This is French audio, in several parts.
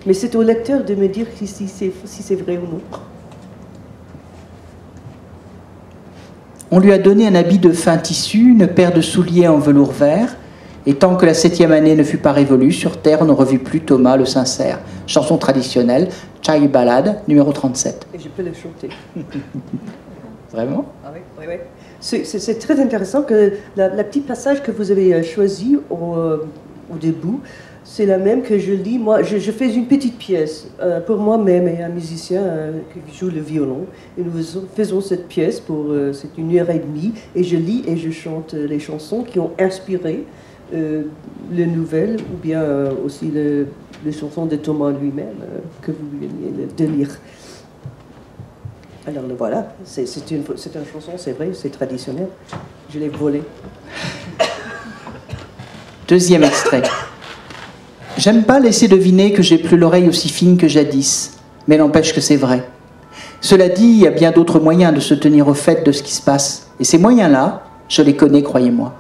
Mais c'est au lecteur de me dire si c'est vrai ou non. On lui a donné un habit de fin tissu, une paire de souliers en velours vert, et tant que la 7e année ne fut pas révolue, sur terre on ne revit plus Thomas le sincère. Chanson traditionnelle, Chai Ballade, numéro 37. Et je peux le chanter. Vraiment? Ah oui, oui, oui. C'est très intéressant que la petite passage que vous avez choisi au début, c'est la même que je lis. Moi, je fais une petite pièce pour moi-même et un musicien qui joue le violon. Et nous faisons cette pièce c'est 1h30. Et je lis et je chante les chansons qui ont inspiré les nouvelles ou bien aussi les chansons de Thomas lui-même que vous venez de lire. Alors le voilà, c'est une chanson, c'est vrai, c'est traditionnel. Je l'ai volée. Deuxième extrait. J'aime pas laisser deviner que j'ai plus l'oreille aussi fine que jadis, mais n'empêche que c'est vrai. Cela dit, il y a bien d'autres moyens de se tenir au fait de ce qui se passe. Et ces moyens-là, je les connais, croyez-moi.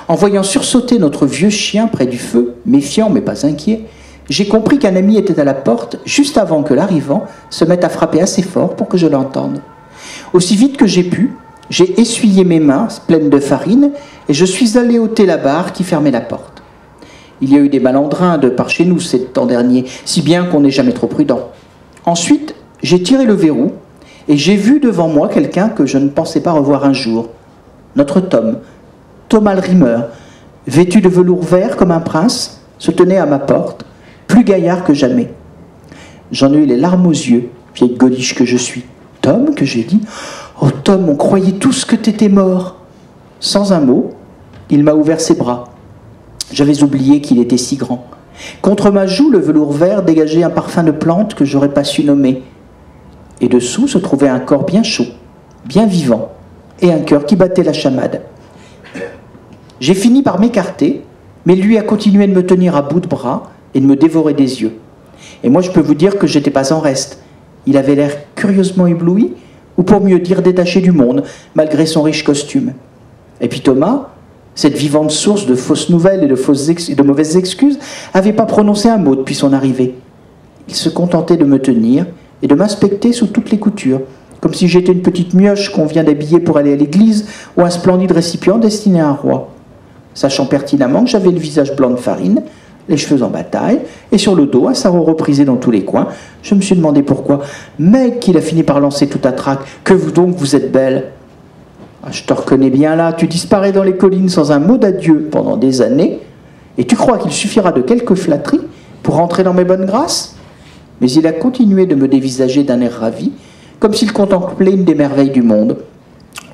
En voyant sursauter notre vieux chien près du feu, méfiant mais pas inquiet, j'ai compris qu'un ami était à la porte juste avant que l'arrivant se mette à frapper assez fort pour que je l'entende. Aussi vite que j'ai pu, j'ai essuyé mes mains pleines de farine et je suis allé ôter la barre qui fermait la porte. Il y a eu des malandrins de par chez nous ces temps derniers, si bien qu'on n'est jamais trop prudent. Ensuite, j'ai tiré le verrou et j'ai vu devant moi quelqu'un que je ne pensais pas revoir un jour. Notre Tom, Thomas le rimeur, vêtu de velours vert comme un prince, se tenait à ma porte, plus gaillard que jamais. J'en ai eu les larmes aux yeux, vieille godiche que je suis. Tom, que j'ai dit, oh Tom, on croyait tous que t'étais mort. Sans un mot, il m'a ouvert ses bras. J'avais oublié qu'il était si grand. Contre ma joue, le velours vert dégageait un parfum de plante que j'aurais pas su nommer. Et dessous se trouvait un corps bien chaud, bien vivant, et un cœur qui battait la chamade. J'ai fini par m'écarter, mais lui a continué de me tenir à bout de bras et de me dévorer des yeux. Et moi, je peux vous dire que j'étais pas en reste. Il avait l'air curieusement ébloui, ou pour mieux dire détaché du monde, malgré son riche costume. Et puis Thomas, cette vivante source de fausses nouvelles et de mauvaises excuses, n'avait pas prononcé un mot depuis son arrivée. Il se contentait de me tenir et de m'inspecter sous toutes les coutures, comme si j'étais une petite mioche qu'on vient d'habiller pour aller à l'église ou un splendide récipient destiné à un roi. Sachant pertinemment que j'avais le visage blanc de farine, les cheveux en bataille, et sur le dos un sarrau reprisé dans tous les coins, je me suis demandé pourquoi. Mec, qu'il a fini par lancer tout à trac, que vous donc vous êtes belle. Ah, je te reconnais bien là, tu disparais dans les collines sans un mot d'adieu pendant des années, et tu crois qu'il suffira de quelques flatteries pour rentrer dans mes bonnes grâces? Mais il a continué de me dévisager d'un air ravi, comme s'il contemplait une des merveilles du monde.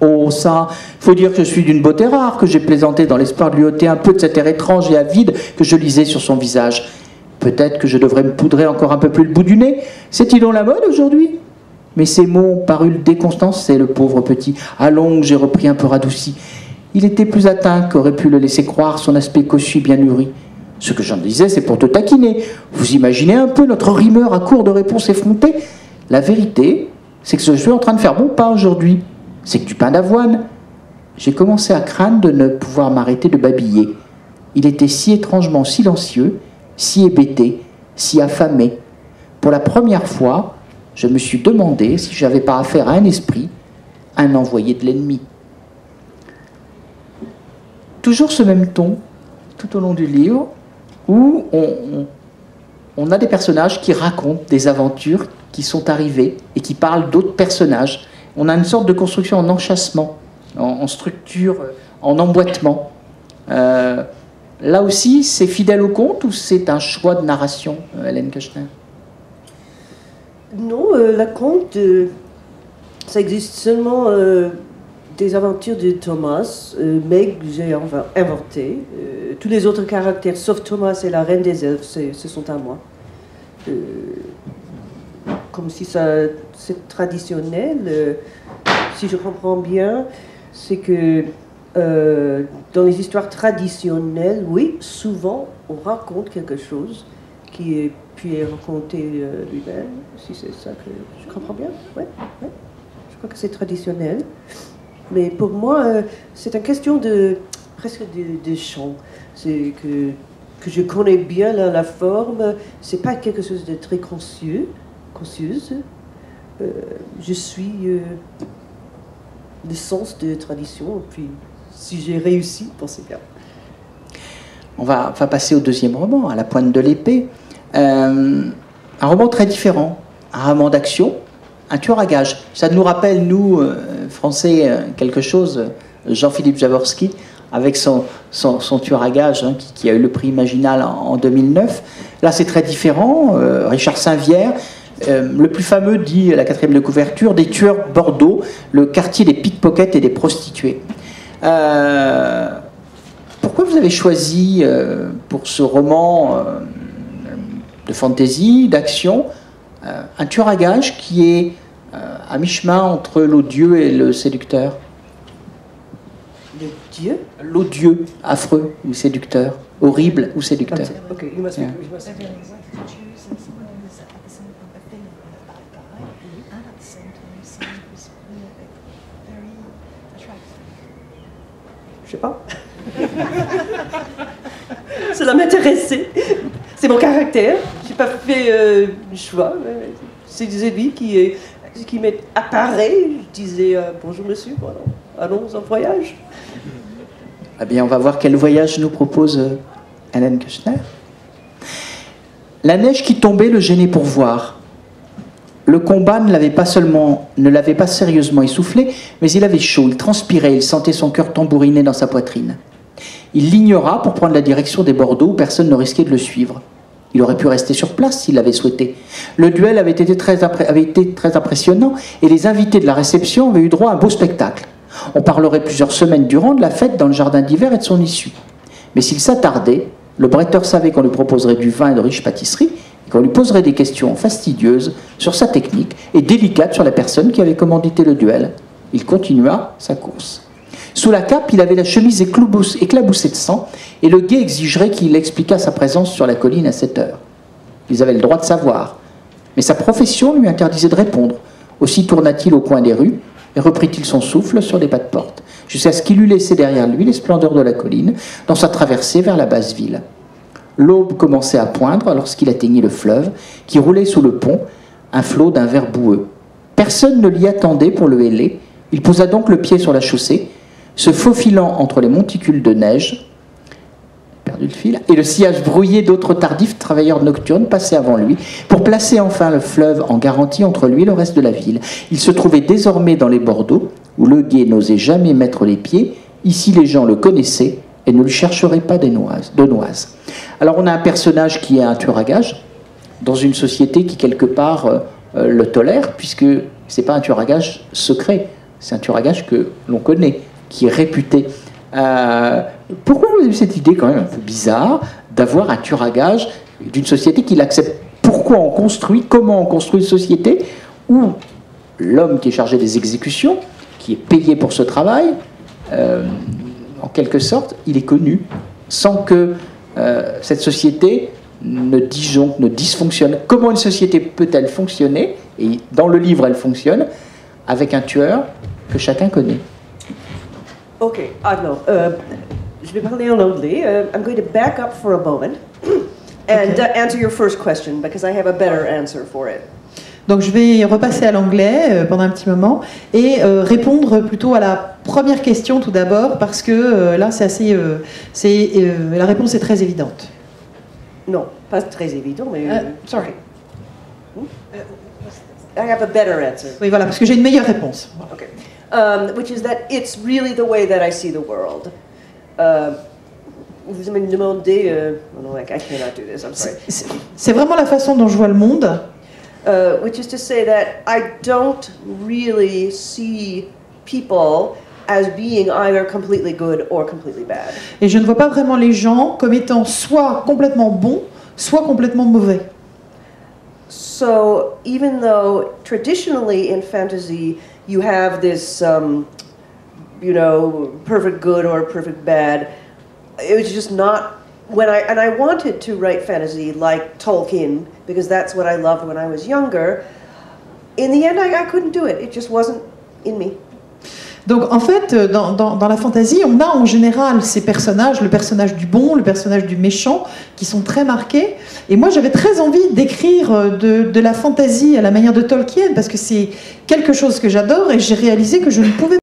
Oh ça, faut dire que je suis d'une beauté rare, que j'ai plaisanté dans l'espoir de lui ôter un peu de cet air étrange et avide que je lisais sur son visage. Peut-être que je devrais me poudrer encore un peu plus le bout du nez. C'est-il donc la mode aujourd'hui? Mais ces mots ont paru le décontencer, le pauvre petit. Allons, j'ai repris un peu radouci. Il était plus atteint qu'aurait pu le laisser croire son aspect cossu bien mûri. Ce que j'en disais, c'est pour te taquiner. Vous imaginez un peu notre rimeur à court de réponses effrontées? La vérité, c'est que je suis en train de faire bon pain aujourd'hui. C'est que du pain d'avoine. J'ai commencé à craindre de ne pouvoir m'arrêter de babiller. Il était si étrangement silencieux, si hébété, si affamé. Pour la première fois, je me suis demandé si j'avais pas affaire à un esprit, un envoyé de l'ennemi. Toujours ce même ton, tout au long du livre, où on a des personnages qui racontent des aventures qui sont arrivées et qui parlent d'autres personnages. On a une sorte de construction en enchâssement, en structure, en emboîtement. Là aussi, c'est fidèle au conte ou c'est un choix de narration, Hélène Kachner? Non, la conte, ça existe seulement des aventures de Thomas, mais que j'ai inventé. Tous les autres caractères, sauf Thomas et la reine des elfes, ce sont à moi. Comme si c'est traditionnel. Si je comprends bien, c'est que dans les histoires traditionnelles, oui, souvent on raconte quelque chose qui est puis raconté lui-même, si c'est ça que je comprends bien. Ouais, ouais. Je crois que c'est traditionnel. Mais pour moi, c'est une question presque de chant. C'est que que je connais bien la forme. C'est pas quelque chose de très conscieuse. Je suis le sens de tradition, puis si j'ai réussi, bon, c'est bien. On va passer au deuxième roman, À la pointe de l'épée. Un roman très différent, un roman d'action, un tueur à gages. Ça nous rappelle, nous, Français, quelque chose, Jean-Philippe Jaworski, avec son tueur à gages, hein, qui a eu le prix Imaginal en 2009. Là, c'est très différent. Richard Saint-Vière, le plus fameux, dit à la 4e de couverture, des tueurs Bordeaux, le quartier des pickpockets et des prostituées. Pourquoi vous avez choisi, pour ce roman de fantasy, d'action, un tueur à gages qui est à mi-chemin entre l'odieux et le séducteur? Le dieu? L'odieux, affreux ou séducteur, horrible ou séducteur. Ok, you must be. Je sais pas. Cela m'intéressait. C'est mon caractère. J'ai pas fait le choix. C'est lui qui m'apparaît. Je disais bonjour monsieur, voilà. Allons en voyage. Eh bien, on va voir quel voyage nous propose Hélène Keuchner. La neige qui tombait le gênait pour voir. Le combat ne l'avait pas sérieusement essoufflé, mais il avait chaud, il transpirait, il sentait son cœur tambouriner dans sa poitrine. Il l'ignora pour prendre la direction des Bordeaux où personne ne risquait de le suivre. Il aurait pu rester sur place s'il l'avait souhaité. Le duel avait été très impressionnant et les invités de la réception avaient eu droit à un beau spectacle. On parlerait plusieurs semaines durant de la fête dans le jardin d'hiver et de son issue. Mais s'il s'attardait, le bretteur savait qu'on lui proposerait du vin et de riches pâtisseries et qu'on lui poserait des questions fastidieuses sur sa technique et délicates sur la personne qui avait commandité le duel. Il continua sa course. Sous la cape, il avait la chemise éclaboussée de sang et le guet exigerait qu'il expliquât sa présence sur la colline à 7 heures. Ils avaient le droit de savoir, mais sa profession lui interdisait de répondre. Aussi tourna-t-il au coin des rues et reprit-il son souffle sur des pas de porte, jusqu'à ce qu'il eût laissé derrière lui les splendeurs de la colline dans sa traversée vers la basse ville. L'aube commençait à poindre lorsqu'il atteignit le fleuve, qui roulait sous le pont, un flot d'un vert boueux. Personne ne l'y attendait pour le héler. Il posa donc le pied sur la chaussée, se faufilant entre les monticules de neige, perdu le fil, et le sillage brouillé d'autres tardifs travailleurs nocturnes passaient avant lui, pour placer enfin le fleuve en garantie entre lui et le reste de la ville. Il se trouvait désormais dans les Bordeaux, où le guet n'osait jamais mettre les pieds. Ici, les gens le connaissaient et ne lui chercheraient pas de noises. Alors, on a un personnage qui est un tueur à gages, dans une société qui, quelque part, le tolère, puisque c'est pas un tueur à gages secret, c'est un tueur à gages que l'on connaît, qui est réputé. Pourquoi vous avez eu cette idée quand même un peu bizarre d'avoir un tueur à gages d'une société qui l'accepte? Comment on construit une société où l'homme qui est chargé des exécutions, qui est payé pour ce travail, en quelque sorte, il est connu, sans que cette société ne disjoncte, ne dysfonctionne. Comment une société peut-elle fonctionner? Et dans le livre, elle fonctionne avec un tueur que chacun connaît. Ok, alors, je vais parler en anglais. I'm going to back up for a moment and answer your first question because I have a better answer for it. Donc je vais repasser à l'anglais pendant un petit moment et répondre plutôt à la première question tout d'abord parce que là c'est assez, la réponse est très évidente. Non, pas très évident, mais... sorry. I have a better answer. Oui, voilà, parce que j'ai une meilleure réponse. Okay. Which is that it's really the way that I see the world. Vous me demandez... oh no, I cannot do this, I'm sorry. C'est vraiment la façon dont je vois le monde. Which is to say that I don't really see people as being either completely good or completely bad. Et je ne vois pas vraiment les gens comme étant soit complètement bons, soit complètement mauvais. So even though traditionally in fantasy you have this, perfect good or perfect bad, it was just not. And I wanted to write fantasy like Tolkien because that's what I loved when I was younger. In the end, I couldn't do it. It just wasn't in me. Donc en fait, dans la fantasy, on a en général ces personnages, le personnage du bon, le personnage du méchant, qui sont très marqués. Et moi, j'avais très envie d'écrire de la fantasy à la manière de Tolkien, parce que c'est quelque chose que j'adore, et j'ai réalisé que je ne pouvais